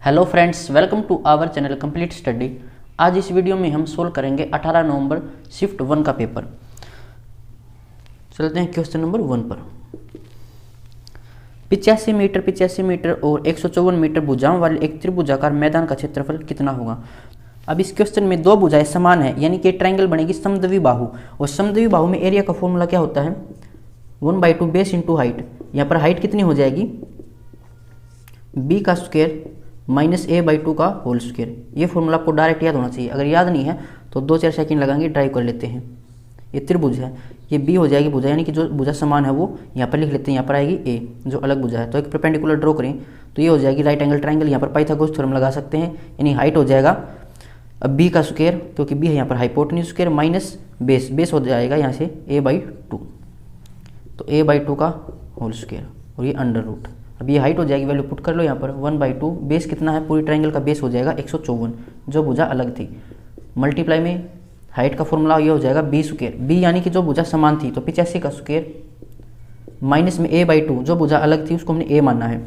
Hello friends, welcome to our channel complete study. आज इस video में हम सोल्व करेंगे 18 नवंबर शिफ्ट 1 का पेपर। चलते हैं क्वेश्चन नंबर 1 पर। 85 मीटर और 154 मीटर भुजाओं वाले एक त्रिभुजाकार मैदान का क्षेत्रफल कितना होगा। अब इस क्वेश्चन में दो भुजाएं समान है, यानी कि ट्रायंगल बनेगी समद्विबाहु, और समद्विबाहु में एरिया का फॉर्मूला क्या होता है, 1/2 बेस इंटू हाइट। यहाँ पर हाइट कितनी हो जाएगी, b का स्क्वायर माइनस a/2 का होल स्क्वायर। ये फॉर्मूला आपको डायरेक्ट याद होना चाहिए। अगर याद नहीं है तो 2-4 सेकंड लगाएंगे, ड्राइव कर लेते हैं। ये त्रिभुज है, ये b हो जाएगी भुजा, यानी कि जो भुजा समान है वो यहाँ पर लिख लेते हैं। यहाँ पर आएगी a जो अलग भुजा है, तो एक परपेंडिकुलर ड्रॉ करें तो ये हो जाएगी राइट एंगल ट्रायंगल। यहाँ पर पाइथागोरस थ्योरम लगा सकते हैं, यानी हाइट हो जाएगा अब b का स्क्वायर, क्योंकि b है यहाँ पर हाइपोटेन्यूज स्क्वायर, माइनस बेस हो जाएगा यहाँ से a/2, तो a/2 का होल स्क्वायर और ये अंडर रूट। अब ये हाइट हो जाएगी, वैल्यू पुट कर लो यहाँ पर 1/2, बेस कितना है, पूरी ट्रायंगल का बेस हो जाएगा 154 जो भुजा अलग थी, मल्टीप्लाई में हाइट का फॉर्मूला ये हो जाएगा b स्क्वायर, b यानी कि जो भुजा समान थी, तो 85 का स्क्वायर माइनस में a/2 जो भुजा अलग थी उसको हमने a मानना है,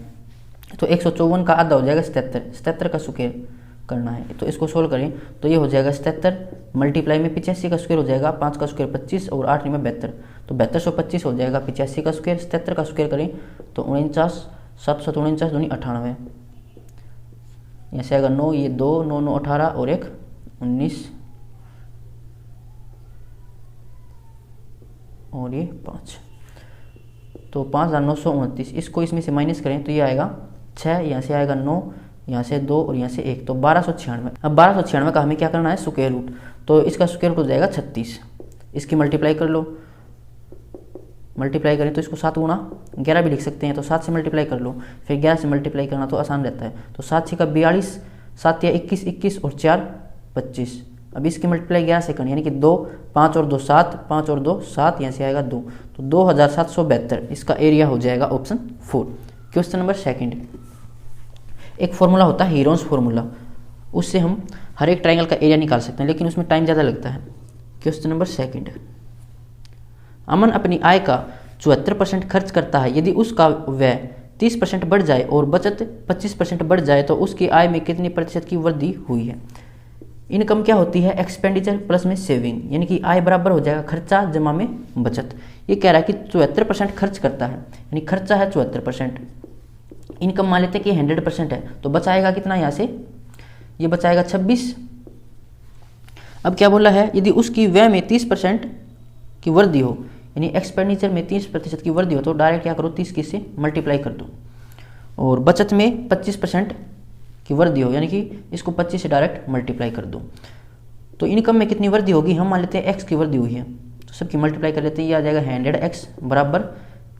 तो 154 का आधा हो जाएगा 77 का स्क्वायर करना है। तो इसको सोल्व करें तो ये हो जाएगा 77 मल्टीप्लाई में 85 का स्क्वायर हो जाएगा, 5 का स्क्वायर 25 और 8 में 72, तो 7225 हो जाएगा 85 का स्क्वायर। 77 का स्क्वायर करें तो 49, 7 7 49 दूनी 98, यहाँ से आएगा 9, ये 2 9 9 18 और एक 19 और ये 5, तो 5929। इसको इसमें से माइनस करें तो ये आएगा 6, यहाँ से आएगा 9, यहाँ से 2 और यहाँ से 1, तो 1296। अब 1296 का हमें क्या करना है, स्क्वायर रूट, तो इसका स्क्वायर रूट हो जाएगा 36। इसकी मल्टीप्लाई कर लो, मल्टीप्लाई करें तो इसको 7 गुणा 11 भी लिख सकते हैं, तो 7 से मल्टीप्लाई कर लो, फिर 11 से मल्टीप्लाई करना तो आसान रहता है, तो 7 6 का 42, 7 या 21 21 और 4 25। अब इसकी मल्टीप्लाई 11 से करनी, यानी कि 2 5 और 2 7, 5 और 2 7, यहाँ से आएगा 2, तो 2772 इसका एरिया हो जाएगा ऑप्शन 4। Question number 2। एक फॉर्मूला होता है हीरोन्स फार्मूला, उससे हम हर एक ट्रायंगल का एरिया निकाल सकते हैं, लेकिन उसमें टाइम ज़्यादा लगता है। Question number 2। अमन अपनी आय का 74% खर्च करता है, यदि उसका व्यय 30% बढ़ जाए और बचत 25% बढ़ जाए तो उसकी आय में कितनी प्रतिशत की वृद्धि हुई है। इनकम क्या होती है, एक्सपेंडिचर प्लस में सेविंग, यानी कि आय बराबर हो जाएगा खर्चा जमा में बचत। ये कह रहा है कि 74% खर्च करता है, यानी खर्चा है 74%, इनकम मान लेते हैं कि 100% है, तो बचाएगा कितना, यहाँ से ये बचाएगा 26। अब क्या बोला है, यदि उसकी व्यय में 30% की वृद्धि हो, यानी एक्सपेंडिचर में 30% की वृद्धि हो, तो डायरेक्ट क्या करो 30 से मल्टीप्लाई कर दो, और बचत में 25% की वृद्धि हो, यानी कि इसको 25 से डायरेक्ट मल्टीप्लाई कर दो। तो इनकम में कितनी वृद्धि होगी, हम मान लेते हैं x की वृद्धि हुई है, तो सबकी मल्टीप्लाई कर लेते हैं, ये आ जाएगा 100x बराबर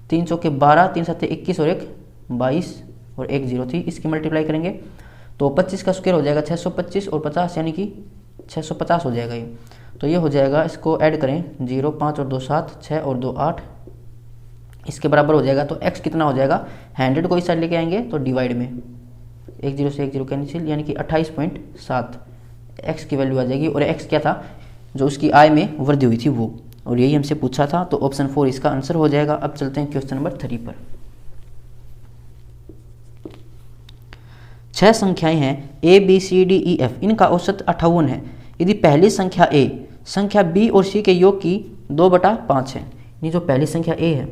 3 चौके 12, 3 7 21 और 1 22 और 1 0 थी, इसकी मल्टीप्लाई करेंगे तो 25 का स्क्वायर हो जाएगा 625 और 50 यानी कि 650 हो जाएगा ये, तो ये हो जाएगा, इसको ऐड करें 0 5 और 2 7, 6 और 2 8, इसके बराबर हो जाएगा। तो x कितना हो जाएगा, 100 को इस साइड लेके आएंगे तो डिवाइड में 1 0 से 1 0 कैंसिल, यानी कि 28.7 x की वैल्यू आ जाएगी, और x क्या था, जो उसकी आय में वृद्धि हुई थी वो, और यही हमसे पूछा था, तो ऑप्शन 4 इसका आंसर हो जाएगा। अब चलते हैं क्वेश्चन नंबर 3 पर। 6 संख्याएं हैं a b c d e f, इनका औसत 58 है, यदि पहली संख्या a संख्या b और c के योग की 2/5 है, यानी जो पहली संख्या a है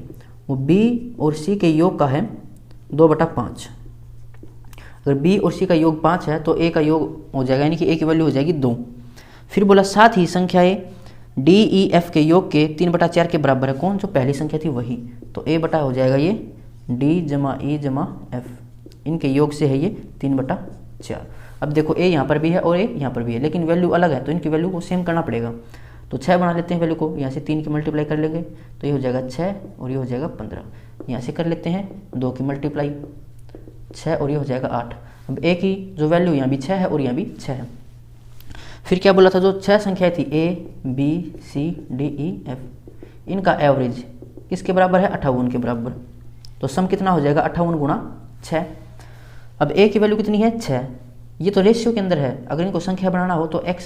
वो b और c के योग का है 2/5। अगर b और c का योग 5 है तो a का योग हो जाएगा, यानी कि a की वैल्यू हो जाएगी 2। फिर बोला साथ ही संख्याएं d e f के योग के 3/4 के बराबर है, कौन, जो पहली संख्या थी वही, तो a बटा हो जाएगा ये d जमा e जमा f, इनके योग से है ये 3/4। अब देखो a यहाँ पर भी है और a यहाँ पर भी है, लेकिन वैल्यू अलग है, तो इनकी वैल्यू को सेम करना पड़ेगा, तो 6 बना लेते हैं वैल्यू को, यहाँ से 3 की मल्टीप्लाई कर लेंगे तो ये हो जाएगा 6 और ये हो जाएगा 15, यहाँ से कर लेते हैं 2 की मल्टीप्लाई 6 और ये हो जाएगा 8। अब a की जो वैल्यू यहाँ भी 6 है और यहाँ भी 6 है। फिर क्या बोला था, जो 6 संख्याएं थी a b c d e f, इनका एवरेज किसके बराबर है, 58 के बराबर, तो सम कितना हो जाएगा 58 गुणा 6। अब a की वैल्यू कितनी है 6, ये तो रेशियो के अंदर है, अगर इनको संख्या बनाना हो तो x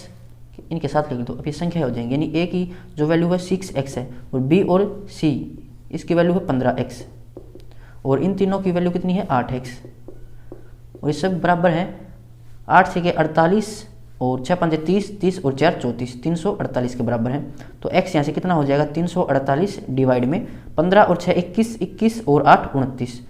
इनके साथ लिख दो, अब ये संख्या हो जाएंगी, यानी a की जो वैल्यू है 6x है, और b और c इसकी वैल्यू है 15x, और इन तीनों की वैल्यू कितनी है 8x, और ये सब बराबर है 8 6 48 और 6 5 30, 30 और 4 34, 348 के बराबर है। तो x यहाँ से कितना हो जाएगा 348 डिवाइड में 15 और 6 21, 21 और 8 29,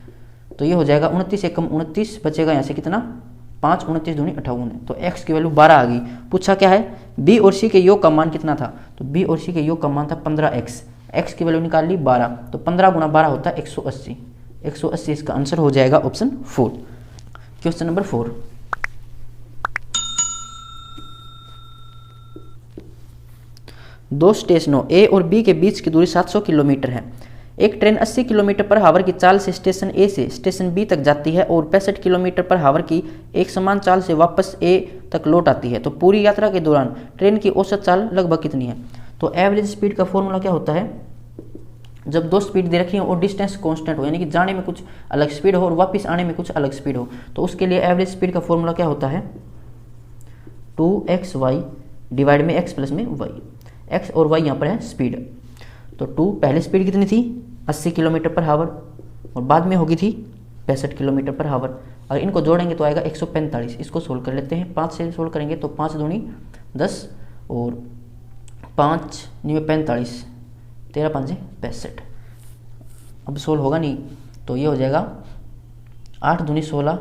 तो ये हो जाएगा 29 एकम 29, बचेगा यहाँ से कितना 5, 29 दूनी 58 है। तो x की वैल्यू 12 आ गई। पूछा क्या है b और c के योग का मान कितना था, तो b और c के योग का मान था 15x, x की वैल्यू निकाल ली 12, तो 15 गुणा 12 होता है 180, 180 इसका आंसर हो जाएगा ऑप्शन 4। क्वेश्चन नंबर 4, दो स्टेशनों ए और बी के बीच की दूरी 700 किलोमीटर है। एक ट्रेन 80 किलोमीटर पर हावर की चाल से स्टेशन ए से स्टेशन बी तक जाती है और 65 किलोमीटर पर हावर की एक समान चाल से वापस ए तक लौट आती है। तो पूरी यात्रा के दौरान ट्रेन की औसत चाल लगभग कितनी है। तो एवरेज स्पीड का फॉर्मूला क्या होता है, जब दो स्पीड दे रखी हो और डिस्टेंस कांस्टेंट हो, यानी कि जाने में कुछ अलग स्पीड हो और वापस आने में कुछ अलग स्पीड हो, तो उसके लिए एवरेज स्पीड का फॉर्मूला क्या होता है 2xy डिवाइड में x प्लस में y, x और y यहाँ पर है स्पीड। तो 2 पहले स्पीड कितनी थी 80 किलोमीटर पर हावर और बाद में होगी थी 65 किलोमीटर पर हावर। अगर इनको जोड़ेंगे तो आएगा 145। इसको सोल्व कर लेते हैं, 5 से सोल्व करेंगे तो 5 दूनी 10 और 5 9 45, 13 5 65। अब सोल्व होगा नहीं तो ये हो जाएगा 8 दूनी 16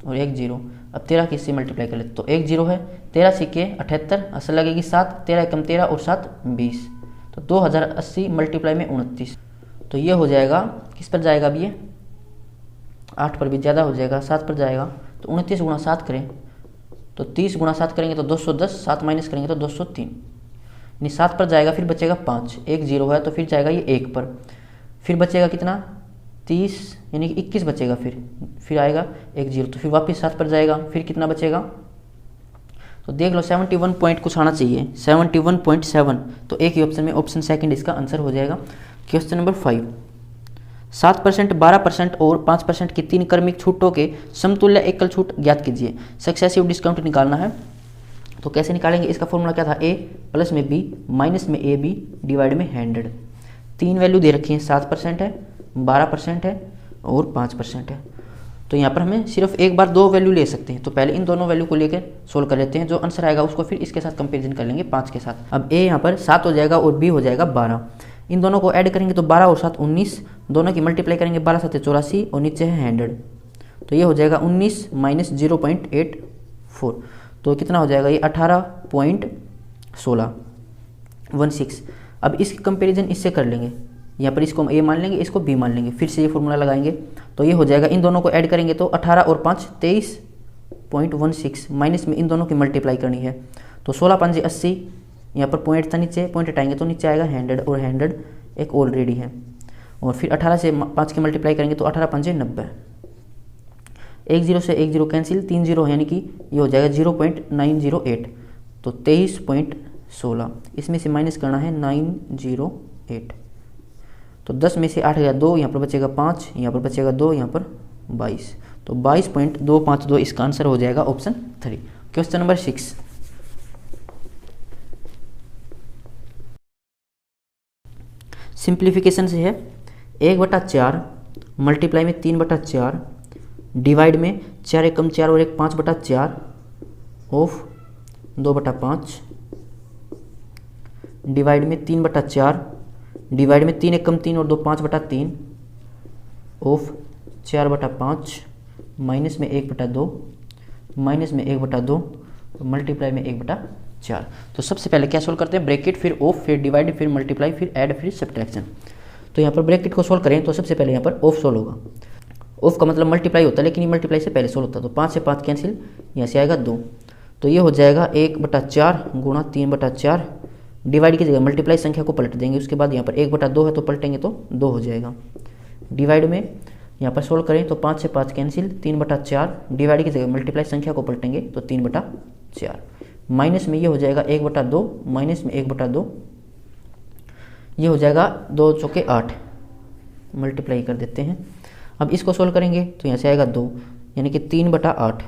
और 1 0। अब 13 की इससे मल्टीप्लाई कर लेते तो 1 0 है, 13 सिक्के 78, असल लगेगी 7, 13 एकम 13 और 7 20, तो 2080 मल्टीप्लाई में 29। तो ये हो जाएगा किस पर जाएगा, अब ये 8 पर भी ज़्यादा हो जाएगा, 7 पर जाएगा। तो 29 गुणा 7 करें तो 30 गुणा 7 करेंगे तो 210, 7 माइनस करेंगे तो 203, यानी 7 पर जाएगा, फिर बचेगा 5, 1 0 है तो फिर जाएगा ये 1 पर, फिर बचेगा कितना 30 यानी कि 21 बचेगा, फिर आएगा 1 0, तो फिर वापस 7 पर जाएगा, फिर कितना बचेगा तो देख लो 71 पॉइंट कुछ आना चाहिए, 71.7, तो एक ही ऑप्शन में ऑप्शन सेकंड इसका आंसर हो जाएगा। क्वेश्चन नंबर 5, 7%, 12% और 5% की 3 क्रमिक छूटों के समतुल्य एकल छूट ज्ञात कीजिए। सक्सेसिव डिस्काउंट निकालना है, तो कैसे निकालेंगे, इसका फॉर्मूला क्या था, a प्लस में b माइनस में ab डिवाइड में 100। 3 वैल्यू दे रखी है, 7% है, 12% है और 5% है। तो यहाँ पर हमें सिर्फ एक बार 2 वैल्यू ले सकते हैं, तो पहले इन दोनों वैल्यू को लेकर सोल्व कर लेते हैं, जो आंसर आएगा उसको फिर इसके साथ कंपेरिजन कर लेंगे 5 के साथ। अब a यहाँ पर 7 हो जाएगा और b हो जाएगा 12, इन दोनों को ऐड करेंगे तो 12 और 7 19, दोनों की मल्टीप्लाई करेंगे 12 7 84 और नीचे है 100, तो ये हो जाएगा 19 माइनस 0.84, तो कितना हो जाएगा ये 18.16। अब इसकी कंपेरिजन इससे कर लेंगे, यहाँ पर इसको a मान लेंगे, इसको b मान लेंगे, फिर से ये फॉर्मूला लगाएंगे तो ये हो जाएगा, इन दोनों को ऐड करेंगे तो 18 और 5 23.16, माइनस में इन दोनों की मल्टीप्लाई करनी है तो 16 5 80, यहाँ पर पॉइंट था नीचे, पॉइंट हटाएंगे तो नीचे आएगा 100 और 100 एक ऑलरेडी है, और फिर 18 से 5 की मल्टीप्लाई करेंगे तो 18 5 90, 1 0 से 1 0 कैंसिल, 3 0 है यानी कि ये हो जाएगा 0.908, तो 23.16, इसमें से माइनस करना है 908, तो 10 में से 8 गया 2, यहाँ पर बचेगा 5, यहाँ पर बचेगा 2, यहाँ पर 22, तो 22.252 इसका आंसर हो जाएगा ऑप्शन 3। क्वेश्चन नंबर 6, सिंप्लीफिकेशन से है 1/4 मल्टीप्लाई में 3/4 डिवाइड में 4 एकम 4 और 1 5/4 ऑफ 2/5 डिवाइड में 3/4 डिवाइड में 3 एकम 3 और 2 5/3 ऑफ 4/5 माइनस में 1/2 माइनस में 1/2 मल्टीप्लाई में 1/4। तो सबसे पहले क्या सोल्व करते हैं, ब्रैकेट फिर ऑफ फिर डिवाइड फिर मल्टीप्लाई फिर ऐड फिर सब्ट्रैक्शन। तो यहाँ पर ब्रैकेट को सोल्व करें तो सबसे पहले यहाँ पर ऑफ सोल्व होगा, ऑफ का मतलब मल्टीप्लाई होता है लेकिन ये मल्टीप्लाई से पहले सोल्व होता है, तो 5 से 5 कैंसिल, यहाँ से आएगा 2, तो ये हो जाएगा 1/4 गुणा 3/4 डिवाइड की जगह मल्टीप्लाई संख्या को पलट देंगे, उसके बाद यहाँ पर 1/2 है तो पलटेंगे तो 2 हो जाएगा, डिवाइड में यहाँ पर सोल्व करें तो 5 से 5 कैंसिल, 3/4 डिवाइड की जगह मल्टीप्लाई संख्या को पलटेंगे तो 3/4, माइनस में ये हो जाएगा 1/2 माइनस में 1/2, ये हो जाएगा 2 चौके 8, मल्टीप्लाई कर देते हैं। अब इसको सोल्व करेंगे तो यहाँ से आएगा 2 यानी कि 3/8,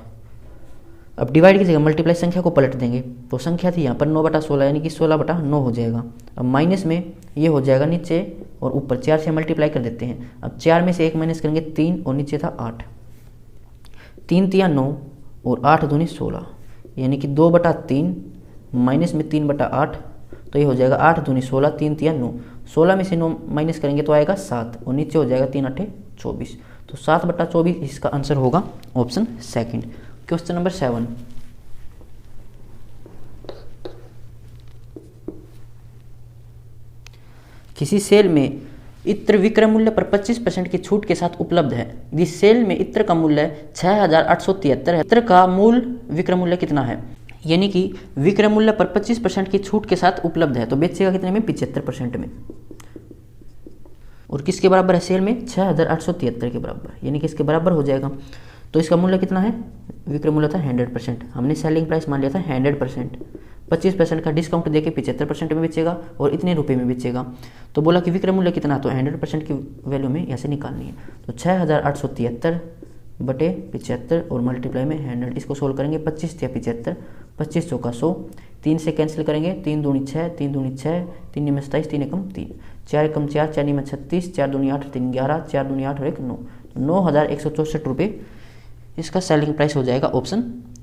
अब डिवाइड की जगह मल्टीप्लाई संख्या को पलट देंगे तो संख्या थी यहाँ पर 9/16 यानी कि 16/9 हो जाएगा। अब माइनस में ये हो जाएगा नीचे और ऊपर 4 से मल्टीप्लाई कर देते हैं, अब 4 में से 1 माइनस करेंगे 3 और नीचे था 8, 3 3 9 और 8 दूनी 16, यानी कि 2/3 माइनस में 3/8, तो ये हो जाएगा 8 दूनी 16, 3 तिया 9, 16 में से 9 माइनस करेंगे तो आएगा 7 और नीचे हो जाएगा 3 8 24, तो 7/24 इसका आंसर होगा ऑप्शन सेकंड। क्वेश्चन नंबर 7, किसी सेल में इत्र विक्रय मूल्य पर 25% की छूट के साथ उपलब्ध है। यदि सेल में इत्र का मूल्य 6873 है, इत्र का मूल विक्रय मूल्य कितना है? यानी कि विक्रय मूल्य पर 25% की छूट के साथ उपलब्ध है, तो बेचेगा कितने में? 75% में। और किसके बराबर है? सेल में 6873 के बराबर, यानी कि इसके बराबर हो जाएगा। तो इसका मूल्य कितना है? विक्रय मूल्य था 100%, हमने सेलिंग प्राइस मान लिया था 100%, 25% का डिस्काउंट देके 75% में बेचेगा और इतने रुपए में बेचेगा। तो बोला कि विक्रय मूल्य कितना, तो 100% की वैल्यू में ऐसे निकालनी है। तो 6873 बटे 75 और मल्टीप्लाई में 100, इसको सोल्व करेंगे। 25 या 75, 25 चौका 100, 3 से कैंसिल करेंगे, 3 दूनी 6, 3 दूनी 6, 3 में 27, 3 एकम 3, 4 एकम 4, 4 में 36, 4 दूनी 8, 3 11, 4 दूनी 8 और 1 9, तो 9164 रुपये इसका सेलिंग प्राइस हो जाएगा ऑप्शन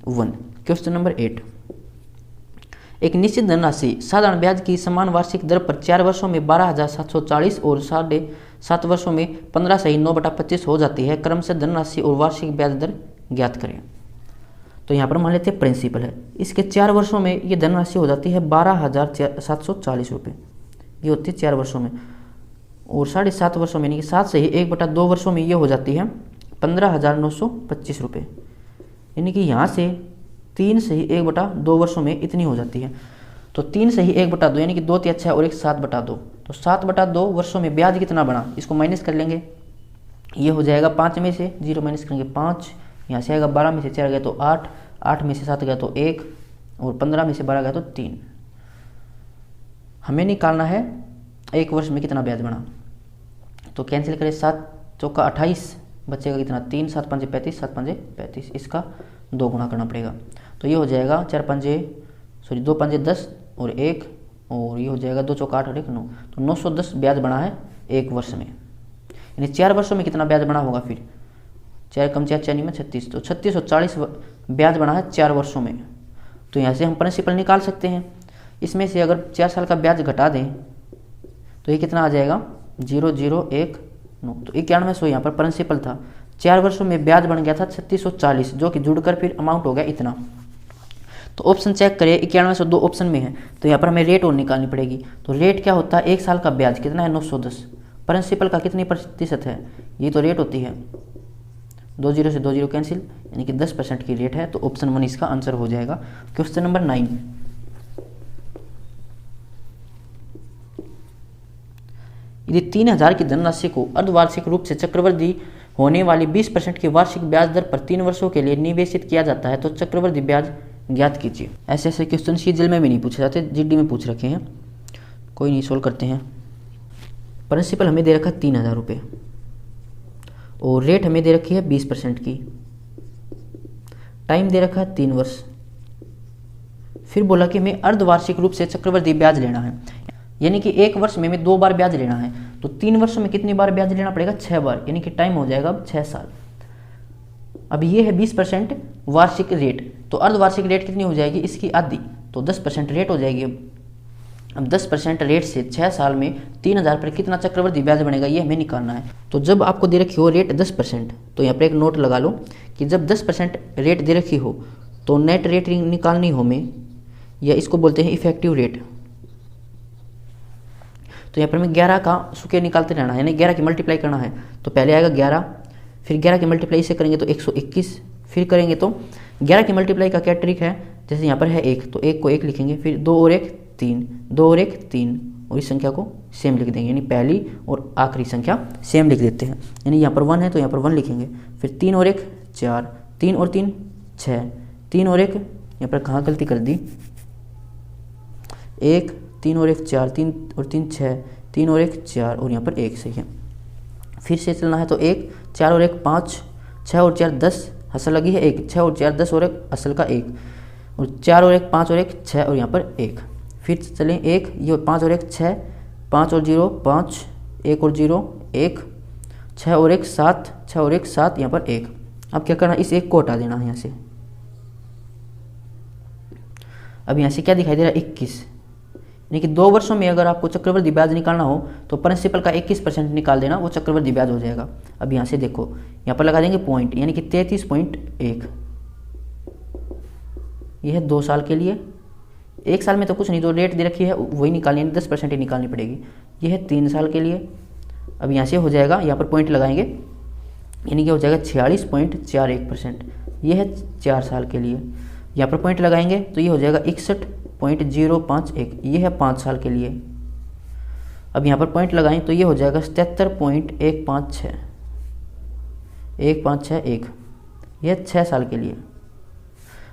1। क्वेश्चन नंबर 8, एक निश्चित धनराशि साधारण ब्याज की समान वार्षिक दर पर 4 वर्षों में 12,740 और 7.5 वर्षों में 15/9/25 हो जाती है। क्रमशः धनराशि और वार्षिक ब्याज दर ज्ञात करें। तो यहाँ पर मान लेते हैं प्रिंसिपल है, इसके 4 वर्षों में ये धनराशि हो जाती है 12,740 रुपये, ये होती है 4 वर्षों में, और 7.5 वर्षों में यानी कि 7 से ही 1/2 वर्षों में ये हो जाती है 15,925 रुपये, यानी कि यहाँ से 3 से ही 1/2 वर्षों में इतनी हो जाती है। तो 3 से ही 1/2 यानी कि 2 तिया 6 और 1 7/2, तो 7/2 वर्षों में ब्याज कितना बना, इसको माइनस कर लेंगे। ये हो जाएगा 5 में से 0 माइनस करेंगे 5, यहाँ से आएगा 12 में से 4 गया तो 8, 8 में से 7 गया तो 1 और 15 में से 12 गया तो 3। हमें निकालना है 1 वर्ष में कितना ब्याज बना, तो कैंसिल करें, 7 चौका 28, बचेगा कितना 3, 7 5 35, 7 5 35, इसका 2 गुना करना पड़ेगा। तो ये हो जाएगा 2 5 10 और 1, और ये हो जाएगा 2 चौका 8 और 1 9, तो 910 ब्याज बना है 1 वर्ष में। यानी 4 वर्षों में कितना ब्याज बना होगा फिर, 4 कम 4 4 में 36, तो 3640 ब्याज बना है 4 वर्षों में। तो यहाँ से हम प्रिंसिपल निकाल सकते हैं। इसमें से अगर 4 साल का ब्याज घटा दें तो ये कितना आ जाएगा 0019, तो 9100 यहाँ पर प्रिंसिपल था। 4 वर्षों में ब्याज बन गया था 3640, जो कि जुड़कर फिर अमाउंट हो गया इतना। तो ऑप्शन चेक करिए, 9102 ऑप्शन में है, तो यहाँ पर हमें रेट और निकालनी पड़ेगी। तो रेट क्या होता है, 1 साल का ब्याज कितना है 910, प्रिंसिपल का कितनी प्रतिशत है, ये तो रेट होती है, 2 0 से 2 0 कैंसिल, यानी कि 10% की रेट है। तो ऑप्शन 1 इसका आंसर हो जाएगा। क्वेश्चन नंबर 9, यदि 3000 की धनराशि को अर्धवार्षिक रूप से चक्रवृद्धि होने वाली 20% की वार्षिक ब्याज दर पर 3 वर्षों के लिए निवेशित किया जाता है, तो चक्रवृद्धि ब्याज ज्ञात कीजिए। ऐसे ऐसे क्वेश्चन सीजीएल में भी नहीं पूछे जाते, जीडी में पूछ रखे हैं, कोई नहीं, सोल्व करते हैं। प्रिंसिपल हमें दे रखा 3000 रुपये और रेट हमें दे रखी है 20% की, टाइम दे रखा है 3 वर्ष, फिर बोला कि हमें अर्धवार्षिक रूप से चक्रवृद्धि ब्याज लेना है, यानी कि 1 वर्ष में हमें 2 बार ब्याज लेना है। तो 3 वर्षों में कितनी बार ब्याज लेना पड़ेगा, 6 बार, यानी कि टाइम हो जाएगा अब 6 साल। अब ये है 20% वार्षिक रेट, तो अर्धवार्षिक रेट कितनी हो जाएगी, इसकी आधी, तो 10% रेट हो जाएगी। अब 10% रेट से 6 साल में 3000 पर कितना चक्रवृद्धि ब्याज बनेगा, ये हमें निकालना है। तो जब आपको दे रखी हो रेट 10%, तो यहाँ पर एक नोट लगा लो कि जब 10% रेट दे रखी हो तो नेट रेट निकालनी हो हमें, या इसको बोलते हैं इफेक्टिव रेट। तो यहाँ पर हमें 11 का सुके निकालते रहना है, यानी 11 की मल्टीप्लाई करना है। तो पहले आएगा 11, फिर 11 की मल्टीप्लाई इसे करेंगे तो 121, फिर करेंगे तो 11 की मल्टीप्लाई का क्या ट्रिक है, जैसे यहाँ पर है 1, तो 1 को 1 लिखेंगे, फिर 2 और 1 3, 2 और 1 3, और इस संख्या को सेम लिख देंगे, यानी पहली और आखिरी संख्या सेम लिख देते हैं। यानी यहाँ पर 1 है तो यहाँ पर 1 लिखेंगे, फिर 3 और 1 4, 3 और 3 6, 3 और 1 यहाँ पर कहाँ गलती कर दी, 1 3 और 1 4, 3 और 3 6, 3 और 1 4, और यहाँ पर 1 सही है। फिर से चलना है तो 1 4 और 1 5, 6 और 4 10, असल लगी है 1, 6 और 4 10 और 1 असल का 1, और 4 और 1 5 और 1 6, और यहाँ पर 1। फिर चलें 1, ये 5 और 1 6, 5 और 0 5, 1 और 0 1, 6 और 1 7, 6 और 1 7, यहाँ पर 1। अब क्या करना है, इस 1 को हटा देना है यहाँ से, अब यहाँ से क्या दिखाई दे रहा है 21, यानी कि 2 वर्षों में अगर आपको चक्रवृद्धि ब्याज निकालना हो तो प्रिंसिपल का 21% निकाल देना, वो चक्रवृद्धि ब्याज हो जाएगा। अब यहाँ से देखो, यहाँ पर लगा देंगे पॉइंट, यानी कि 33.1, यह है 2 साल के लिए। 1 साल में तो कुछ नहीं, जो रेट दे रखी है वही निकालनी है, 10% ही निकालनी पड़ेगी। यह है 3 साल के लिए। अब यहाँ से हो जाएगा, यहाँ पर पॉइंट लगाएंगे, यानी कि हो जाएगा 46.41%। यह है 4 साल के लिए। यहाँ पर पॉइंट लगाएंगे तो ये हो जाएगा 61.051, ये है 5 साल के लिए। अब यहाँ पर पॉइंट लगाएं तो ये हो जाएगा 77.156, यह 6 साल के लिए।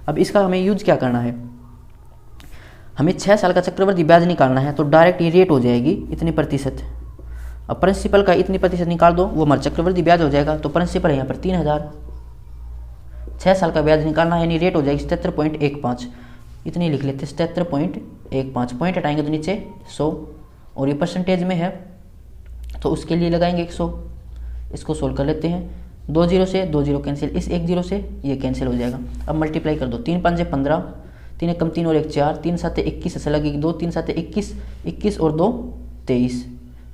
अब इसका हमें यूज क्या करना है, हमें 6 साल का चक्रवृद्धि ब्याज निकालना है, तो डायरेक्ट ये रेट हो जाएगी इतने प्रतिशत। अब प्रिंसिपल का इतने प्रतिशत निकाल दो, वो हमारा चक्रवृद्धि ब्याज हो जाएगा। तो प्रिंसिपल है यहाँ पर 3000, 6 साल का ब्याज निकालना है, यानी रेट हो जाएगी 77.15, इतनी लिख लेते 77.15। पॉइंट हटाएंगे तो नीचे 100, और ये परसेंटेज में है तो उसके लिए लगाएंगे 100। इसको सोल्व कर लेते हैं, 2 0 से 2 0 कैंसिल, इस 1 0 से ये कैंसिल हो जाएगा। अब मल्टीप्लाई कर दो, 3 5 15, 3 1 3 और 1 4, 3 7 21 ऐसा लगेगी, 2 3 7 21, 21 और 2 23,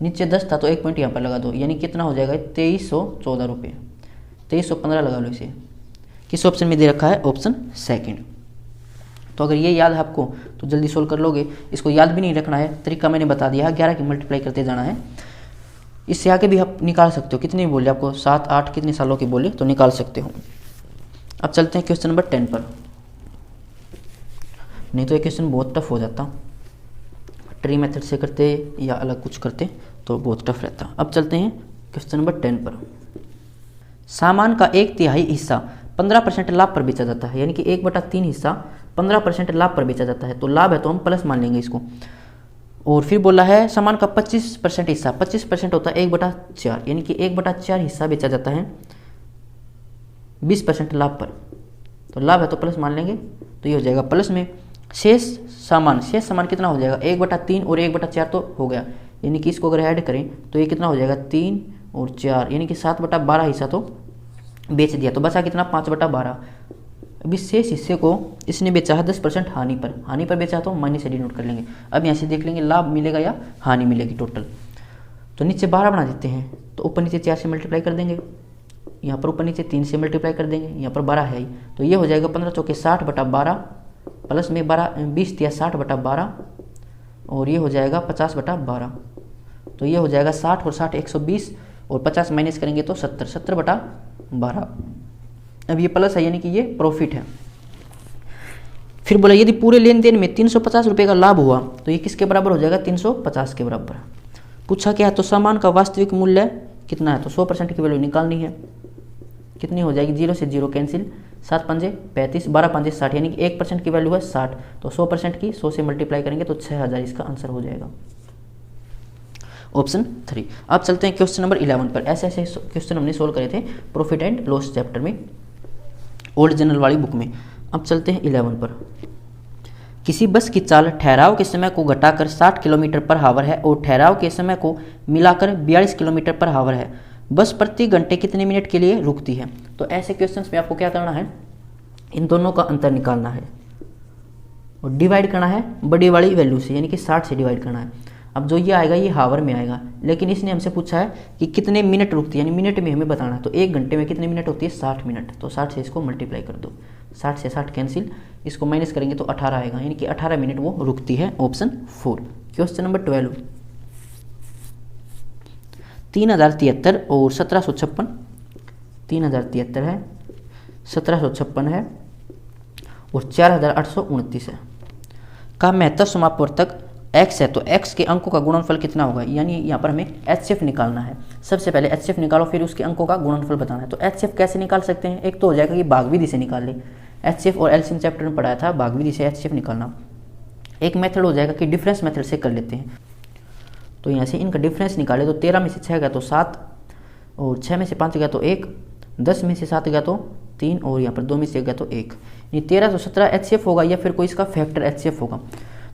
नीचे 10 था तो 1 पॉइंट यहाँ पर लगा दो, यानी कितना हो जाएगा 2314 रुपये, 2315 लगा लो इसे। किस ऑप्शन में दे रखा है, ऑप्शन सेकंड। तो अगर ये याद है आपको तो जल्दी सोल्व कर लोगे। इसको याद भी नहीं रखना है, तरीका मैंने बता दिया है, 11 की मल्टीप्लाई करते जाना है। इससे आगे भी आप निकाल सकते हो, कितने बोले आपको, 7 8 कितने सालों के बोले तो निकाल सकते हो। अब चलते हैं क्वेश्चन नंबर 10 पर, नहीं तो ये क्वेश्चन बहुत टफ हो जाता, ट्री मेथड से करते या अलग कुछ करते तो बहुत टफ रहता। अब चलते हैं क्वेश्चन नंबर 10 पर। सामान का 1/3 हिस्सा 15% लाभ पर बेचा जाता है, यानी कि 1/3 हिस्सा 15% लाभ पर बेचा जाता है, तो लाभ है तो हम प्लस मान लेंगे इसको। और फिर बोला है सामान का 25% हिस्सा, 25% होता है 1/4, यानी कि 1/4 हिस्सा बेचा जाता है 20% लाभ पर, तो लाभ है तो प्लस मान लेंगे, तो ये हो जाएगा प्लस में। शेष सामान कितना हो जाएगा, 1/3 और 1/4 तो हो गया, यानी कि इसको अगर ऐड करें तो ये कितना हो जाएगा 3 और 4, यानी कि 7/12 हिस्सा तो बेच दिया, तो बचा कितना 5/12। अब इस शेष हिस्से को इसने बेचा है 10% हानि पर बेचा तो माइनस से डिनोट कर लेंगे। अब यहाँ से देख लेंगे लाभ मिलेगा या हानि मिलेगी टोटल, तो नीचे 12 बना देते हैं, तो ऊपर नीचे 4 से मल्टीप्लाई कर देंगे, यहाँ पर ऊपर नीचे 3 से मल्टीप्लाई कर देंगे, यहाँ पर 12 है ही, तो ये हो जाएगा 15 चौके 60/12 प्लस में 20 दिया 60/12, और ये हो जाएगा 50/12, तो ये हो जाएगा 60 और 60 120, और 50 माइनस करेंगे तो 70/12। अब ये प्लस है, यानी कि ये प्रॉफिट है। फिर बोला यदि पूरे लेन देन में 350 रुपये का लाभ हुआ तो ये किसके बराबर हो जाएगा, 350 के बराबर। पूछा क्या है, तो सामान का वास्तविक मूल्य कितना है, तो 100% की वैल्यू निकालनी है, कितनी हो जाएगी, 0 से 0 कैंसिल, 7 5 35, 12 5 60, यानी कि 1% की वैल्यू है 60, तो 100% की 100 से मल्टीप्लाई करेंगे तो 6000 इसका आंसर हो जाएगा, ऑप्शन 3। अब चलते हैं क्वेश्चन नंबर 11 पर। ऐसे ऐसे क्वेश्चन हमने सोल्व करे थे प्रॉफिट एंड लॉस चैप्टर में, ओल्ड जनरल वाली बुक में। अब चलते हैं 11 पर। किसी बस की चाल ठहराव के समय को घटाकर 60 किलोमीटर पर हावर है और ठहराव के समय को मिलाकर 42 किलोमीटर पर हावर है, बस प्रति घंटे कितने मिनट के लिए रुकती है। तो ऐसे क्वेश्चंस में आपको क्या करना है, इन दोनों का अंतर निकालना है और डिवाइड करना है बड़ी वाली वैल्यू से, यानी कि 60 से डिवाइड करना है। अब जो ये आएगा ये हावर में आएगा, लेकिन इसने हमसे पूछा है कि कितने मिनट रुकती है, यानी मिनट में हमें बताना है। तो 1 घंटे में कितने मिनट होती है, 60 मिनट, तो 60 से इसको मल्टीप्लाई कर दो, 60 से 60 कैंसिल, इसको माइनस करेंगे तो 18 आएगा, यानी कि 18 मिनट वो रुकती है, ऑप्शन 4। Question number 12। 3073 और 1756, 3073 है, 1756 है और 4829 है का महत्तम समापवर्तक x है, तो x के अंकों का गुणनफल कितना होगा, यानी यहाँ पर हमें HCF निकालना है। सबसे पहले HCF निकालो, फिर उसके अंकों का गुणनफल बताना है। तो HCF कैसे निकाल सकते हैं, एक तो हो जाएगा कि भाग विधि से निकाल ले, HCF और एलसीएम चैप्टर में पढ़ाया था भाग विधि से HCF निकालना। एक मेथड हो जाएगा कि डिफरेंस मेथड से कर लेते हैं, तो यहाँ से इनका डिफरेंस निकाले तो 13 में से 6 गया तो 7, और 6 में से 5 गया तो 1, 10 में से 7 गया तो 3, और यहाँ पर 2 में से 1 गया तो 1, यानी 13 तो 17 HCF होगा, या फिर कोई इसका फैक्टर HCF होगा।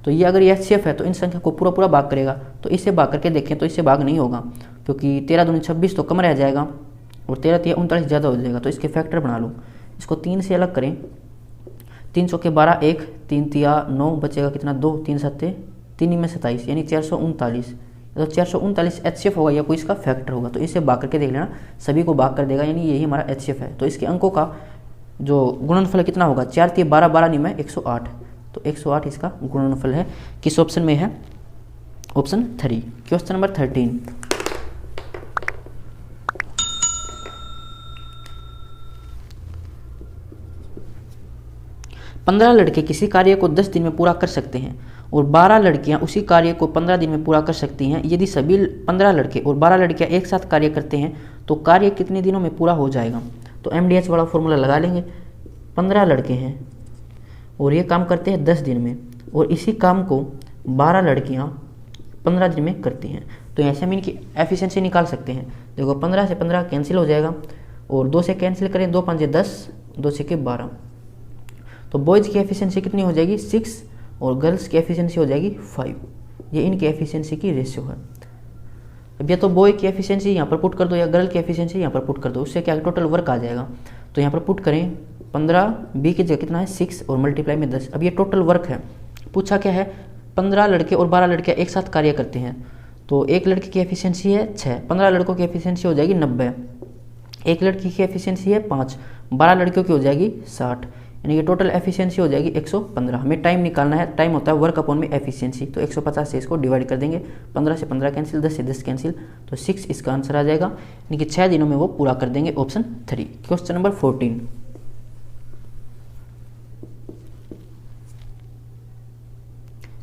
तो ये अगर ये HCF है तो इन संख्या को पूरा पूरा भाग करेगा, तो इससे भाग करके देखें तो इससे भाग नहीं होगा, क्योंकि 13 दूनी 26 तो कम रह जाएगा, और 13 3 39 ज़्यादा हो जाएगा, तो इसके फैक्टर बना लो। इसको 3 से अलग करें, 3 चौके 12, 1 3 तिया 9, बचेगा कितना 2, 3 सत्ते 3 में 27 यानी 439। तो 439 HCF होगा या कोई इसका फैक्टर होगा, तो इसे भाग करके देख लेना, सभी को भाग कर देगा यानी यही हमारा HCF है। तो इसके अंकों का जो गुणनफल कितना होगा, 4 3 12 12 नहीं में 108, तो 108 इसका गुणनफल है। किस ऑप्शन में है, ऑप्शन 3। क्वेश्चन नंबर 13, पंद्रह लड़के किसी कार्य को 10 दिन में पूरा कर सकते हैं और 12 लड़कियां उसी कार्य को 15 दिन में पूरा कर सकती हैं। यदि सभी 15 लड़के और 12 लड़कियां एक साथ कार्य करते हैं तो कार्य कितने दिनों में पूरा हो जाएगा। तो MDH वाला फॉर्मूला लगा लेंगे। 15 लड़के हैं और ये काम करते हैं 10 दिन में, और इसी काम को 12 लड़कियां 15 दिन में करती हैं। तो ऐसे हम इनकी एफिशिएंसी निकाल सकते हैं। देखो 15 से 15 कैंसिल हो जाएगा और 2 से कैंसिल करें, 2 5 10, 2 6 12। तो बॉयज़ की एफिशिएंसी कितनी हो जाएगी 6 और गर्ल्स की एफिशिएंसी हो जाएगी 5। ये इनकी एफिशिएंसी की रेशियो है। अब या तो बॉय की एफिशिएंसी यहाँ पर पुट कर दो या गर्ल की एफिशिएंसी यहाँ पर पुट कर दो, उससे क्या टोटल वर्क आ जाएगा। तो यहाँ पर पुट करें 15, बी की जगह कितना है 6 और मल्टीप्लाई में 10। अब ये टोटल वर्क है। पूछा क्या है, 15 लड़के और 12 लड़कियाँ एक साथ कार्य करते हैं। तो एक लड़के की एफिशिएंसी है 6, 15 लड़कों की एफिशिएंसी हो जाएगी 90, एक लड़की की एफिशिएंसी है 5, 12 लड़कियों की हो जाएगी 60, यानी कि टोटल एफिशिएंसी हो जाएगी 115। हमें टाइम निकालना है, टाइम होता है वर्क अपॉन में एफिशिएंसी। तो 150 से इसको डिवाइड कर देंगे, 15 से 15 कैंसिल, 10 से 10 कैंसिल, तो 6 इसका आंसर आ जाएगा, यानी कि 6 दिनों में वो पूरा कर देंगे, ऑप्शन 3। क्वेश्चन नंबर 14,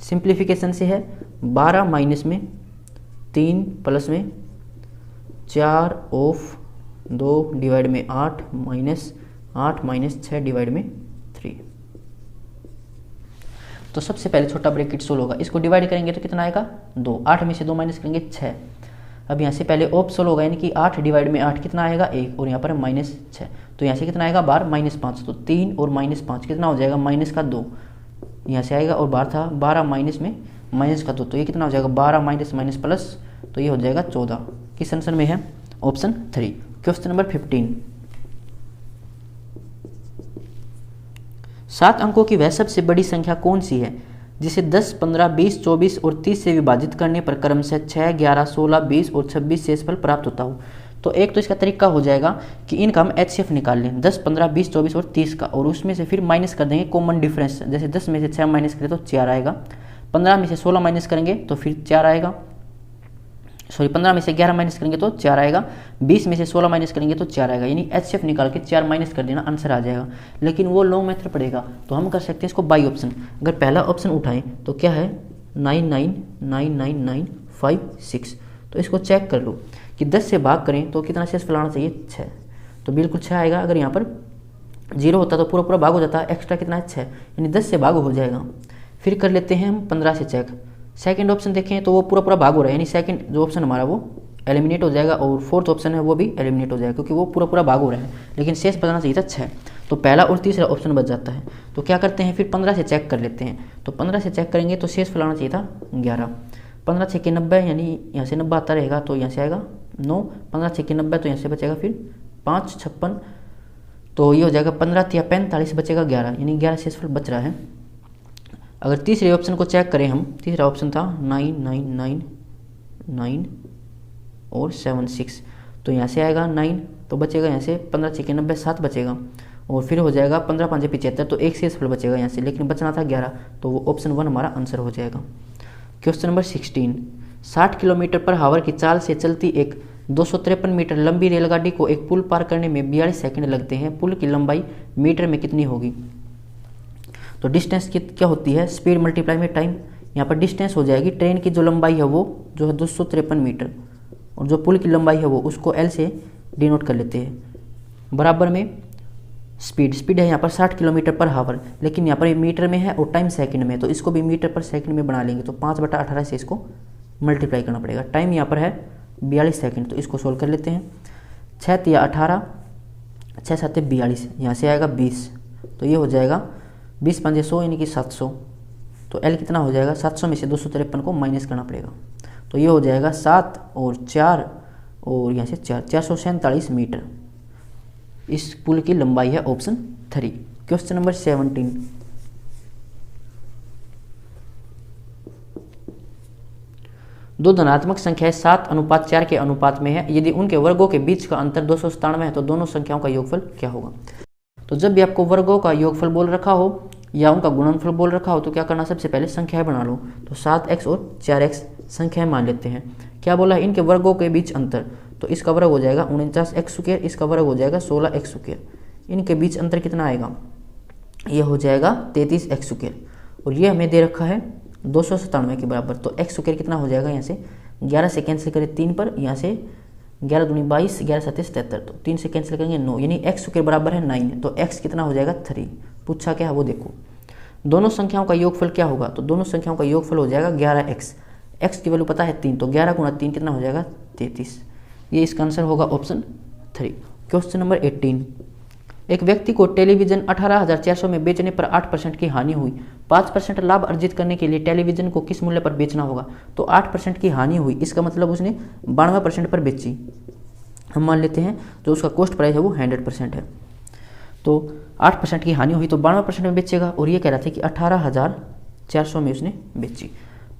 सिंप्लीफिकेशन से है। 12 माइनस में 3 प्लस में 4 ऑफ 2 डिवाइड में 8 माइनस 8 माइनस 6 डिवाइड में 3। तो सबसे पहले छोटा ब्रैकेट सोल्व होगा, इसको डिवाइड करेंगे तो कितना आएगा 2, 8 में से 2 माइनस करेंगे 6। अब यहाँ से पहले ऑफ सोल्व होगा, यानी कि 8 डिवाइड में 8 कितना आएगा 1, और यहाँ पर माइनस 6, तो यहाँ से कितना आएगा बाहर -5। तो 3 और -5 कितना हो जाएगा माइनस का 2, यहाँ से आएगा, और बाहर था 12 माइनस में माइनस का 2, तो ये कितना हो जाएगा 12 माइनस माइनस प्लस, तो ये हो जाएगा 14। किस आंसर में है, ऑप्शन 3। क्वेश्चन नंबर 15, 7 अंकों की वह सबसे बड़ी संख्या कौन सी है जिसे 10, 15, 20, 24 और 30 से विभाजित करने पर क्रमशः 6, 11, 16, 20 और 26 शेषफल प्राप्त होता हो। तो एक तो इसका तरीका हो जाएगा कि इनका हम HCF निकाल लें, 10, 15, 20, 24 और 30 का, और उसमें से फिर माइनस कर देंगे कॉमन डिफरेंस। जैसे 10 में से 6 माइनस करें तो 4 आएगा, 15 में से 16 माइनस करेंगे तो फिर 4 आएगा, 15 में से 11 माइनस करेंगे तो 4 आएगा, 20 में से 16 माइनस करेंगे तो 4 आएगा, यानी HCF निकाल के 4 माइनस कर देना, आंसर आ जाएगा। लेकिन वो लॉन्ग मेथड पड़ेगा, तो हम कर सकते हैं इसको बाई ऑप्शन। अगर पहला ऑप्शन उठाएं तो क्या है 999996, तो इसको चेक कर लो कि 10 से भाग करें तो कितना शेषफल आना चाहिए 6, तो बिल्कुल 6 आएगा। अगर यहाँ पर 0 होता तो पूरा पूरा भाग हो जाता, एक्स्ट्रा कितना है 6, यानी 10 से भाग हो जाएगा। फिर कर लेते हैं हम 15 से चेक। सेकंड ऑप्शन देखें तो वो पूरा पूरा भाग हो रहा है, यानी सेकंड जो ऑप्शन हमारा वो एलिमिनेट हो जाएगा, और फोर्थ ऑप्शन है वो भी एलिमिनेट हो जाएगा क्योंकि वो पूरा पूरा भाग हो रहा है, लेकिन शेष बचना चाहिए था 6, तो पहला और तीसरा ऑप्शन बच जाता है। तो क्या करते हैं फिर 15 से चेक कर लेते हैं, तो 15 से चेक करेंगे तो शेष फल आना चाहिए था 11, 15 6 90, यानी यहाँ से 90 आता रहेगा तो यहाँ से आएगा 9, 15 6 90, तो यहाँ से बचेगा फिर 5 56, तो ये हो जाएगा 15 3 45, बचेगा 11, यानी 11 शेषफल बच रहा है। अगर तीसरे ऑप्शन को चेक करें हम, तीसरा ऑप्शन था 9999 और 76, तो यहाँ से आएगा 9, तो बचेगा यहाँ से 15 6 90, 7 बचेगा, और फिर हो जाएगा 15 5 75, तो एक शेषफल बचेगा यहाँ से, लेकिन बचना था 11, तो वो ऑप्शन 1 हमारा आंसर हो जाएगा। क्वेश्चन नंबर 16, 60 किलोमीटर पर हावर की चाल से चलती एक 253 मीटर लंबी रेलगाड़ी को एक पुल पार करने में 42 सेकंड लगते हैं, पुल की लंबाई मीटर में कितनी होगी। तो डिस्टेंस की क्या होती है, स्पीड मल्टीप्लाई में टाइम। यहाँ पर डिस्टेंस हो जाएगी, ट्रेन की जो लंबाई है वो जो है 253 मीटर, और जो पुल की लंबाई है वो उसको L से डिनोट कर लेते हैं, बराबर में स्पीड है यहाँ पर 60 किलोमीटर पर हावर, लेकिन यहाँ पर ये मीटर में है और टाइम सेकंड में, तो इसको भी मीटर पर सेकंड में बना लेंगे, तो 5/18 से इसको मल्टीप्लाई करना पड़ेगा। टाइम यहाँ पर है 42 सेकंड, तो इसको सोल्व कर लेते हैं। 6 3 18, 6 7 42, यहाँ से आएगा 20, तो ये हो जाएगा 20 5 100, यानी कि 700, तो L कितना हो जाएगा, 700 में से 253 को माइनस करना पड़ेगा, तो ये हो जाएगा 7 और 4 और यहाँ से 447 मीटर इस पुल की लंबाई है, ऑप्शन 3। क्वेश्चन नंबर 17, दो धनात्मक संख्याएं 7:4 के अनुपात में है, यदि उनके वर्गों के बीच का अंतर 297 है तो दोनों संख्याओं का योगफल क्या होगा। तो जब भी आपको वर्गों का योगफल बोल रखा हो या उनका गुणनफल बोल रखा हो तो क्या करना, सबसे पहले संख्याएं बना लो। तो 7x और 4x संख्याएं मान लेते हैं। क्या बोला है, इनके वर्गों के बीच अंतर, तो इसका वर्ग हो जाएगा 49x², इसका वर्ग हो जाएगा 16x²। इनके बीच अंतर कितना आएगा, यह हो जाएगा 33x²। और ये हमें दे रखा है 297 के बराबर। तो x² कितना हो जाएगा, यहाँ से 11 से कैंसिल करें 3 पर, यहाँ से 11 दूनी 22, 11 7 73, तो 3 से कैंसिल करेंगे 9, यानी x² बराबर है 9। तो x कितना हो जाएगा 3। पूछा क्या है वो देखो। दोनों संख्याओं का योगफल क्या होगा, तो दोनों संख्याओं का योगफल हो जाएगा 11x। x की वैल्यू पता है 3, तो 11 गुणा 3 कितना हो जाएगा 33। ये इसका आंसर होगा ऑप्शन 3। Question number 18। एक व्यक्ति को टेलीविजन 18,400 में बेचने पर 8% की हानि हुई। 5% लाभ अर्जित करने के लिए टेलीविजन को किस मूल्य पर बेचना होगा। तो 8% की हानि हुई, इसका मतलब उसने 92% पर बेची। हम मान लेते हैं जो उसका कॉस्ट प्राइस है वो 100% है। तो 8% की हानि हुई तो 92% में बेचेगा। और ये कह रहा था कि 18,400 में उसने बेची।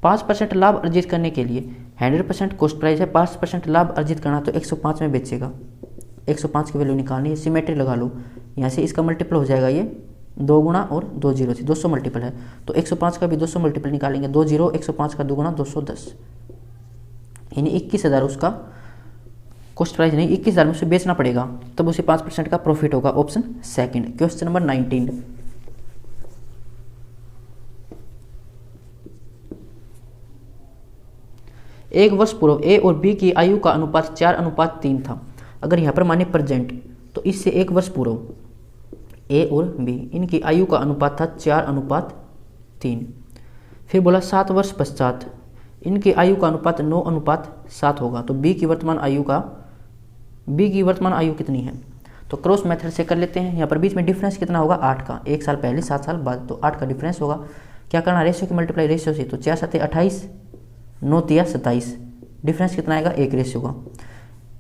5% लाभ अर्जित करने के लिए 100% कॉस्ट प्राइस है, 5% लाभ अर्जित करना तो 105 में बेचेगा। 105 की वैल्यू निकालनी है, सिमेट्री लगा लो। यहाँ से इसका मल्टीपल हो जाएगा ये 2 गुना और 2 जीरो से 200 मल्टीपल है, तो 105 का भी 200 मल्टीपल निकालेंगे। 2 जीरो 105 का 2 गुना 210, यानी 21,000 उसका कॉस्ट प्राइस नहीं, 21,000 में उसे बेचना पड़ेगा, तब उसे 5% का प्रॉफिट होगा। Option second. Question number 19। एक वर्ष पूर्व ए और बी की आयु का अनुपात 4:3 था। अगर यहाँ पर माने प्रेजेंट, तो इससे एक वर्ष पूर्व ए और बी इनकी आयु का अनुपात था 4:3। फिर बोला 7 वर्ष पश्चात इनकी आयु का अनुपात 9:7 होगा। तो बी की वर्तमान आयु कितनी है, तो क्रॉस मेथड से कर लेते हैं। यहाँ पर बीच में डिफरेंस कितना होगा 8 का, 1 साल पहले 7 साल बाद, तो 8 का डिफरेंस होगा। क्या करना, रेशियो की मल्टीप्लाई रेशियो से, तो 4 7 28, 9 3 27, डिफरेंस कितना आएगा 1 रेशियो का।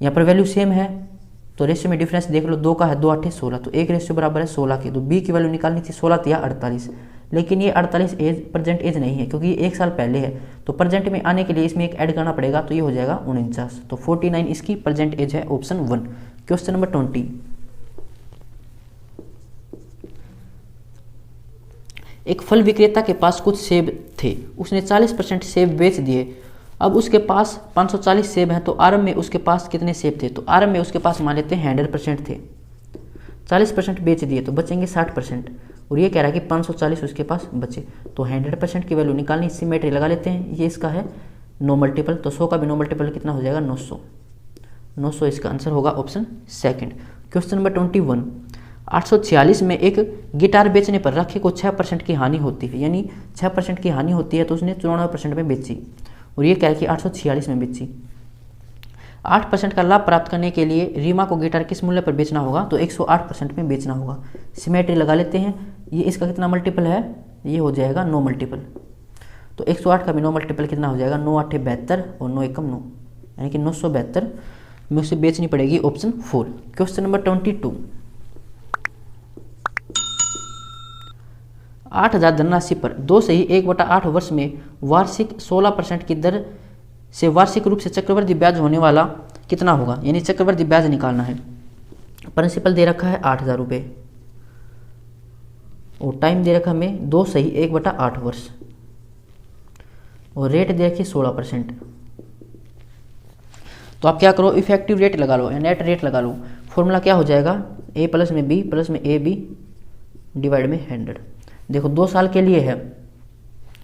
यहाँ पर वैल्यू सेम है तो रेशियो में डिफरेंस देख लो, 2 का है 2 8 16, तो 1 रेशियो बराबर है 16 के। तो बी की वैल्यू निकालनी थी 16 3 48, लेकिन ये 48 प्रेजेंट एज नहीं है क्योंकि ये 1 साल पहले है, तो प्रेजेंट में आने के लिए इसमें एक ऐड करना पड़ेगा, तो ये हो जाएगा 49। तो 49 इसकी प्रेजेंट एज है। ऑप्शन 1। Question number 20। एक फल विक्रेता के पास कुछ सेब थे, उसने 40% सेब बेच दिए। अब उसके पास 540 सेब हैं, तो आरंभ में उसके पास कितने सेब थे, तो आरंभ में उसके पास मान लेते हैं 100% थे, 40% बेच दिए तो बचेंगे 60%। और ये कह रहा है कि 540 उसके पास बचे, तो 100% की वैल्यू निकालनी, सिमेट्री लगा लेते हैं। ये इसका है 9 मल्टीपल, तो 100 का भी 9 मल्टीपल कितना हो जाएगा 900। 900 इसका आंसर होगा। Option second. Question number 21। 846 में एक गिटार बेचने पर राखी को 6% की हानि होती है, यानी 6% की हानि होती है तो उसने 94% में बेची। और ये कह रहा है कि 846 में बेची। 8% का लाभ प्राप्त करने के लिए रीमा को गिटार किस मूल्य पर बेचना होगा, तो 108% में बेचना होगा। सिमेट्री लगा लेते हैं। ये इसका कितना मल्टीपल है, ये हो जाएगा 9 मल्टीपल, तो 108 का भी 9 मल्टीपल कितना हो जाएगा 9 8 72 और 9 1 9, यानी कि 972 में उसे बेचनी पड़ेगी। ऑप्शन 4। Question number 22। 8,000 धनराशि पर 2 से ही 1/8 वर्ष में वार्षिक 16% की दर से वार्षिक रूप से चक्रवृद्धि ब्याज होने वाला कितना होगा, यानी चक्रवृद्धि ब्याज निकालना है। प्रिंसिपल दे रखा है 8,000 रुपये और टाइम दे रखा है हमें 2 से ही 1/8 वर्ष और रेट दे रखी 16%। तो आप क्या करो, इफेक्टिव रेट लगा लो या नेट रेट लगा लो। फॉर्मूला क्या हो जाएगा, ए प्लस में बी प्लस में ए बी डिवाइड में 100। देखो 2 साल के लिए है,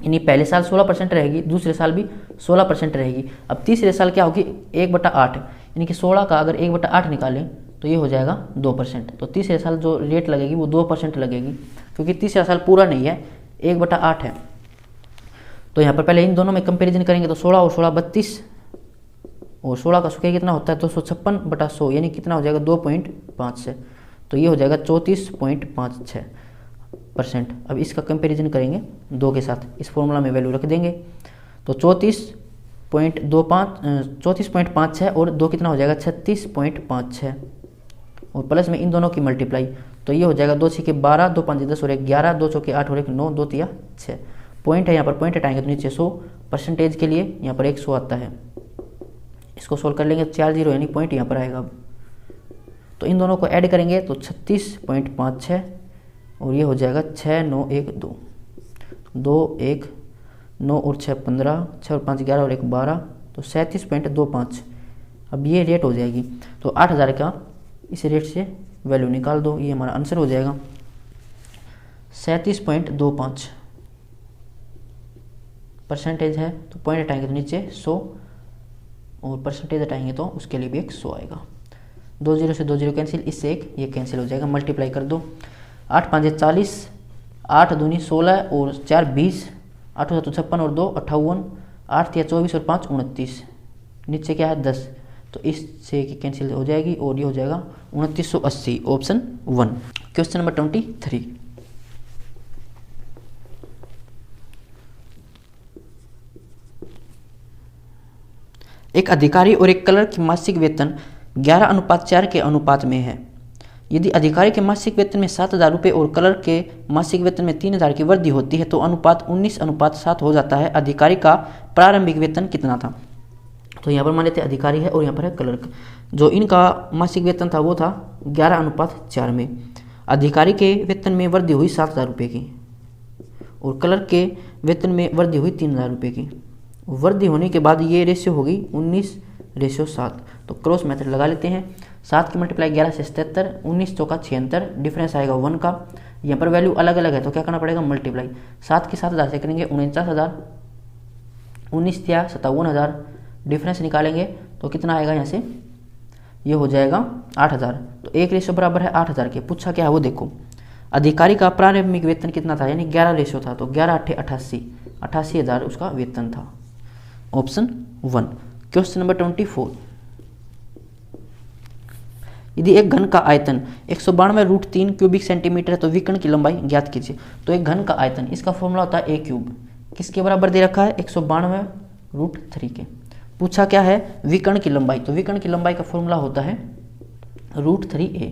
यानी पहले साल 16% रहेगी, दूसरे साल भी 16% रहेगी। अब तीसरे साल क्या होगी 1/8, यानी कि 16 का अगर 1/8 निकालें तो ये हो जाएगा 2%। तो तीसरे साल जो रेट लगेगी वो 2% लगेगी, क्योंकि तीसरा साल पूरा नहीं है, 1/8 है। तो यहाँ पर पहले इन दोनों में कंपेरिजन करेंगे तो 16 और 16 32 और 16 का स्क्वायर कितना होता है 256/100, यानी कितना हो जाएगा 2.5 तो ये हो जाएगा 34.56%। अब इसका कंपैरिजन करेंगे 2 के साथ, इस फॉर्मूला में वैल्यू रख देंगे तो 34.56 और 2 कितना हो जाएगा 36.56 और प्लस में इन दोनों की मल्टीप्लाई, तो ये हो जाएगा 2 6 12, 2 5 10 और 1 11, 2 4 8 और 1 9, 2 3 6 पॉइंट है, यहाँ पर पॉइंट हटाएंगे तो नीचे 100 परसेंटेज के लिए यहाँ पर 100 आता है। इसको सोल्व कर लेंगे, 4 जीरो यानी पॉइंट यहाँ पर आएगा। अब तो इन दोनों को ऐड करेंगे तो 36.56 और ये हो जाएगा 6 9 1 2 2 1 9 और 6 15, 6 और 5 11 और 1 12, तो 37.25। अब ये रेट हो जाएगी, तो 8000 का इस रेट से वैल्यू निकाल दो, ये हमारा आंसर हो जाएगा 37.25 परसेंटेज है। तो पॉइंट हटाएंगे तो नीचे 100 और परसेंटेज हटाएंगे तो उसके लिए भी एक 100 आएगा। 2 जीरो से 2 जीरो कैंसिल, इससे एक ये कैंसिल हो जाएगा। मल्टीप्लाई कर दो, 8 5 40, 8 दूनी 16 और 4 20, 8 7 56 और 2 58, 8 3 24 और 5 29, नीचे क्या है 10, तो इससे कैंसिल हो जाएगी और ये हो जाएगा 2980, ऑप्शन 1। Question number 23। एक अधिकारी और एक क्लर्क की मासिक वेतन 11:4 के अनुपात में है। यदि अधिकारी के मासिक वेतन में 7,000 रुपये और क्लर्क के मासिक वेतन में 3,000 की वृद्धि होती है तो अनुपात 19:7 हो जाता है। अधिकारी का प्रारंभिक वेतन कितना था? तो यहाँ पर मान लेते हैं अधिकारी है और यहाँ पर है क्लर्क। जो इनका मासिक वेतन था वो था 11:4 में। अधिकारी के वेतन में वृद्धि हुई 7,000 रुपये की और क्लर्क के वेतन में वृद्धि हुई 3,000 रुपये की। वृद्धि होने के बाद ये रेशियो होगी 19:7। तो क्रॉस मेथड लगा लेते हैं। 7 की मल्टीप्लाई 11 से 77, 19 चौका 76, डिफरेंस आएगा 1 का। यहाँ पर वैल्यू अलग अलग है तो क्या करना पड़ेगा? मल्टीप्लाई। 7 की 7,000 से करेंगे 49,000, 19 या 57,000, डिफरेंस निकालेंगे तो कितना आएगा यहाँ से? ये हो जाएगा 8,000। तो एक रेशियो बराबर है 8,000 के। पूछा क्या है वो देखो। अधिकारी का प्रारंभिक वेतन कितना था? यानी 11 रेशियो था तो 11 8 88, 88,000 उसका वेतन था। ऑप्शन 1। Question number 24। यदि एक घन का आयतन 192√3 क्यूबिक सेंटीमीटर है तो विकर्ण की लंबाई ज्ञात कीजिए। तो एक घन का आयतन, इसका फॉर्मूला होता है a क्यूब। किसके बराबर दे रखा है? 192√3 के। पूछा क्या है? विकर्ण की लंबाई। तो विकर्ण की लंबाई का फॉर्मूला होता है √3a।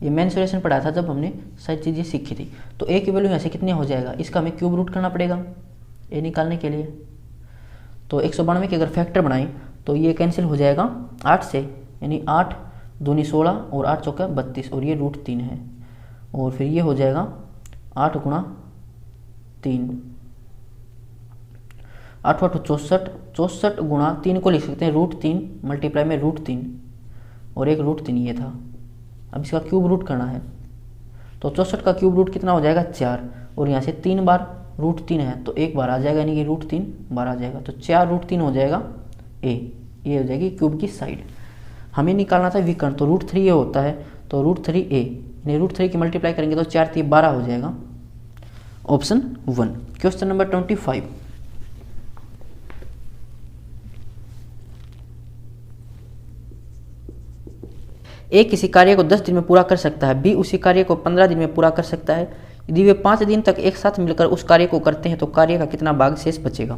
ये मेंसुरेशन पढ़ा था जब हमने सारी चीज़ें सीखी थी। तो a की वैल्यू यहाँ से कितनी हो जाएगा? इसका हमें क्यूब रूट करना पड़ेगा a निकालने के लिए। तो 192 के अगर फैक्टर बनाएं तो ये कैंसिल हो जाएगा 8 से, यानी 8 दूनी 16 और 8 चौका 32 और ये √3 है। और फिर ये हो जाएगा 8 गुणा 3, 8 8 64, 64 गुणा 3 को लिख सकते हैं √3 मल्टीप्लाई में √3 और एक √3 ये था। अब इसका क्यूब रूट करना है तो 64 का क्यूब रूट कितना हो जाएगा? 4 और यहाँ से 3 बार √3 है तो एक बार आ जाएगा, यानी कि √3 बार आ जाएगा। तो 4 √3 हो जाएगा a, ये हो जाएगी क्यूब की साइड। हमें निकालना था विकर्ण, तो √3 ये होता है तो √3a, यानी √3 की मल्टीप्लाई करेंगे तो 4 3 12 हो जाएगा। ऑप्शन 1। Question number 25। ए किसी कार्य को 10 दिन में पूरा कर सकता है, बी उसी कार्य को 15 दिन में पूरा कर सकता है। यदि वे 5 दिन तक एक साथ मिलकर उस कार्य को करते हैं तो कार्य का कितना भाग शेष बचेगा?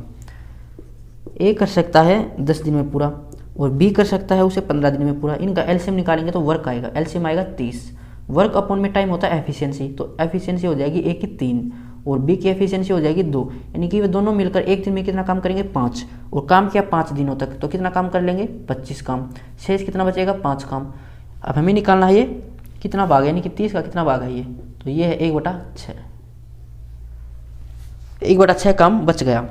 ए कर सकता है 10 दिन में पूरा और बी कर सकता है उसे 15 दिन में पूरा। इनका एलसीएम निकालेंगे तो वर्क आएगा, एलसीएम आएगा 30। वर्क अपॉन में टाइम होता है एफिशिएंसी, तो एफिशिएंसी हो जाएगी ए की 3 और बी की एफिशिएंसी हो जाएगी 2, यानी कि वे दोनों मिलकर एक दिन में कितना काम करेंगे? 5। और काम किया 5 दिनों तक तो कितना काम कर लेंगे? 25 काम। शेष कितना बचेगा? 5 काम। अब हमें निकालना है ये कितना भाग है, यानी कि 30 का कितना भाग है ये? तो ये है 1/6। 1/6 काम बच गया।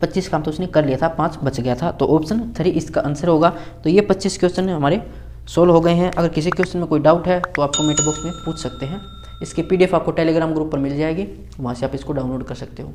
25 काम तो उसने कर लिया था, 5 बच गया था। तो ऑप्शन 3 इसका आंसर होगा। तो ये 25 क्वेश्चन हमारे सोल्व हो गए हैं। अगर किसी क्वेश्चन में कोई डाउट है तो आप कमेंट बॉक्स में पूछ सकते हैं। इसकी PDF आपको टेलीग्राम ग्रुप पर मिल जाएगी, वहाँ से आप इसको डाउनलोड कर सकते हो।